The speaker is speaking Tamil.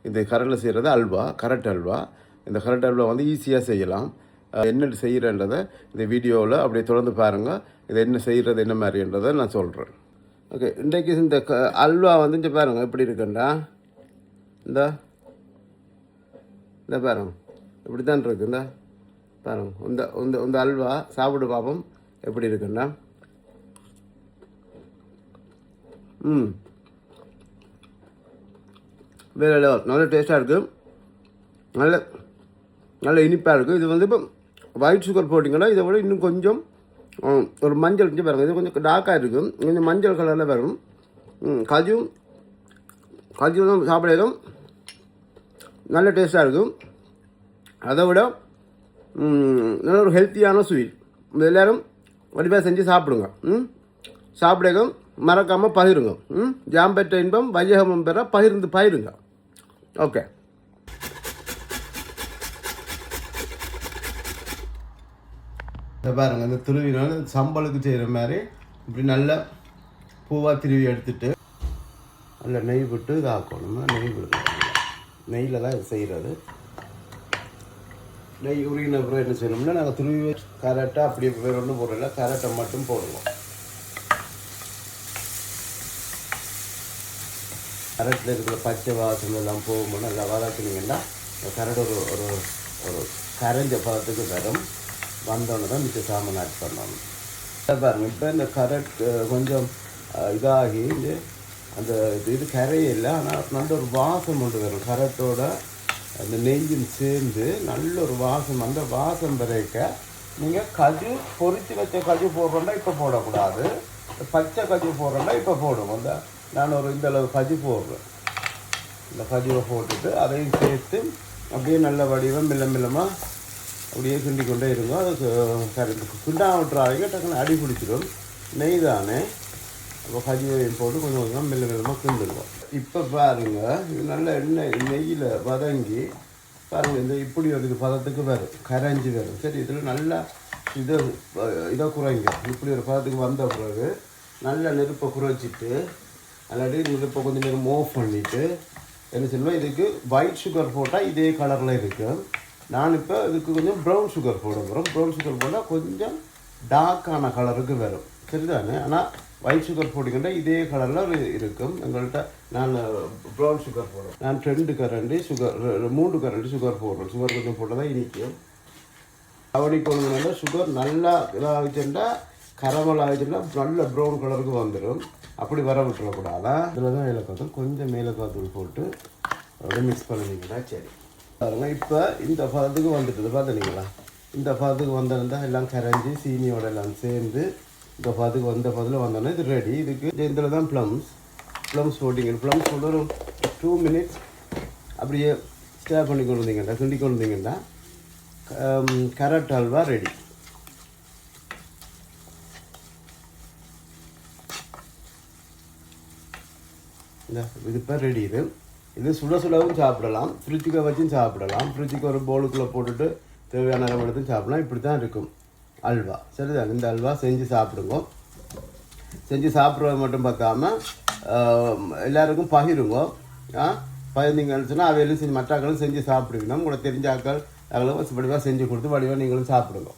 இந்த கரண்டில் செய்கிறது அல்வா, கரட் அல்வா. இந்த கரட் அல்வா வந்து ஈஸியாக செய்யலாம். என்ன செய்கிறன்றதை இந்த வீடியோவில் அப்படியே தொடர்ந்து பாருங்கள். இதை என்ன செய்கிறது என்ன மாதிரின்றதை நான் சொல்கிறேன். ஓகே, இன்றைக்கு இந்த அல்வா வந்து இங்கே பாருங்கள் எப்படி இருக்குண்டா. இந்த பாருங்க இப்படி தான் இருக்குது. இந்த பாருங்க இந்த இந்த இந்த அல்வா சாப்பிட்டு பார்ப்போம் எப்படி இருக்குண்டா. வேறு நல்ல டேஸ்ட்டாக இருக்குது, நல்ல இனிப்பாக இருக்குது. இது வந்து இப்போ ஒயிட் சுகர் போட்டிங்கன்னா இதை விட இன்னும் கொஞ்சம் ஒரு மஞ்சள் இங்கே பாருங்கள், இது கொஞ்சம் டார்க்காக இருக்கும், கொஞ்சம் மஞ்சள் கலரில் வரும். காஜு தான் சாப்பிடலும் நல்ல டேஸ்ட்டாக இருக்கும். அதை விட நல்ல ஒரு ஹெல்த்தியான ஸ்வீட். எல்லோரும் வடிவாக செஞ்சு சாப்பிடுங்க. சாப்பிடுங்க, மறக்காமல் பகிருங்க. ஜாம்பெற்ற இன்பம் வையகமும் பெற பகிருங்க. ஓகே, இதை பாருங்கள், இந்த துருவினால சம்பளுக்கு செய்கிற மாதிரி இப்படி நல்லா பூவாக திருவி எடுத்துட்டு நல்லா நெய் விட்டு இதாக்கணும். நெய் விடுங்க, நெய்யில் தான் இது செய்கிறது. நெய் உருகின அப்புறம் என்ன செய்யணும்னா நாங்கள் துருவி கரெக்டாக அப்படியே வேறு ஒன்றும் போடல, கரெக்டாக மட்டும் போடுவோம். கரெக்டில் இருக்கிற பச்சை வாசனை எல்லாம் போகும்போது நல்லா வதக்குனீங்கன்னா கரெக்ட் ஒரு ஒரு ஒரு கரைஞ்ச பதத்துக்கு வரும். வந்தோடனே தான் மிச்ச சாமான் ஆட் பண்ணணும். பாருங்கள், இப்போ இந்த கரெக்ட் கொஞ்சம் இதாகி அந்த இது கரையில்லை, ஆனால் நல்ல ஒரு வாசம் கொண்டு வரும். கரெக்டோட அந்த நெய்யும் சேர்ந்து நல்ல ஒரு வாசம். அந்த வாசம் வரைக்க நீங்கள் கஜு பொரித்து வச்ச கஜு போடுறோன்னா இப்போ போடக்கூடாது, பச்சை கஜு போடுறோன்னா இப்போ போடுவோம். அந்த நான் ஒரு இந்த அளவு கஜு போடுறேன். இந்த கஜுவை போட்டுட்டு அதையும் சேர்த்து அப்படியே நல்ல வடிவம் மெல்லமாக அப்படியே கிண்டி கொண்டே இருங்க. அது கிண்டா விட்டுறாங்க, டக்குன்னு அடி பிடிச்சிடும். நெய் தானே, அப்போ கஜுவையும் போட்டு கொஞ்சம் கொஞ்சம் மெல்லமாக கிண்டுடுவோம். இப்போ பாருங்கள், இது நல்ல எண்ணெய் நெய்யில் வதங்கி பாருங்கள், இந்த இப்படி ஒரு இது பதத்துக்கு வரும், கரைஞ்சி வரும். சரி, இதில் நல்லா இதை குறைங்க. இப்படி ஒரு பதத்துக்கு வந்த பிறகு நல்ல நெருப்பை குறைச்சிட்டு அல்லாட்டி நெருப்பை கொஞ்சம் நேரம் மூவ் பண்ணிவிட்டு என்ன செய்யணும், இதுக்கு ஒயிட் சுகர் போட்டால் இதே கலரில் இருக்கும். நான் இப்போ இதுக்கு கொஞ்சம் ப்ரௌன் சுகர் போட போகிறோம். ப்ரௌன் சுகர் போட்டால் கொஞ்சம் டார்க்கான கலருக்கு வரும், சரிதானே. ஆனால் ஒயிட் சுகர் போட்டிங்கன்னா இதே கலரில் இருக்கும். எங்கள்கிட்ட நான் ப்ரௌன் சுகர் போடுறேன். நான் 2 கரண்டி சுகர் 3 கரண்டி சுகர் போடுறேன். சுகர் கொஞ்சம் போட்டால் தான் இனிக்கும். அவடி கொள்ளுங்க, சுகர் நல்லா இதாகிச்சுன்னா கரமல் ஆகிடுச்சுன்னா நல்ல ப்ரௌன் கலருக்கு வந்துடும். அப்படி வர விட்டுறக்கூடாதா. இதில் தான் ஏலக்காய் கொஞ்சம் ஏலக்காய் போட்டு அப்படியே மிக்ஸ் பண்ணிங்கன்னா சரி. பாருங்கள், இப்போ இந்த பதத்துக்கு வந்துட்டு பார்த்துனீங்களா. இந்த பதத்துக்கு வந்திருந்தால் எல்லாம் கரைஞ்சி சீனியோட எல்லாம் சேர்ந்து இந்த பதத்துக்கு வந்த பதில் வந்தோன்னே இது ரெடி. இதுக்கு இதில் தான் ப்ளம்ஸ் போட்டிங்க. ப்ளம்ஸ் போட்டு ஒரு 2 மினிட்ஸ் அப்படியே ஸ்டே பண்ணி கொண்டு வந்தீங்கன்னா கிண்டி கொண்டு வந்தீங்கன்னா கரட் அல்வா ரெடி. இது இப்போ ரெடி. இது சுடவும் சாப்பிடலாம், ஃப்ரிட்ஜுக்கு வச்சும் சாப்பிடலாம். ஃப்ரிட்ஜுக்கு ஒரு பவுலுக்குள்ளே போட்டுட்டு தேவையான நேரம் எடுத்து சாப்பிடலாம். இப்படி தான் இருக்கும் அல்வா, சரிதான். இந்த அல்வா செஞ்சு சாப்பிடுங்க. செஞ்சு சாப்பிட்றது மட்டும் பார்க்காம எல்லாருக்கும் பகிருங்க. பகிர்ந்தீங்கன்னு சொன்னால் அவையிலும் செஞ்சு மற்றாக்களும் செஞ்சு சாப்பிடுவீங்க. உங்களை தெரிஞ்ச ஆக்கள் அவங்களும் வடிவாக செஞ்சு கொடுத்து வடிவாக நீங்களும் சாப்பிடுங்க.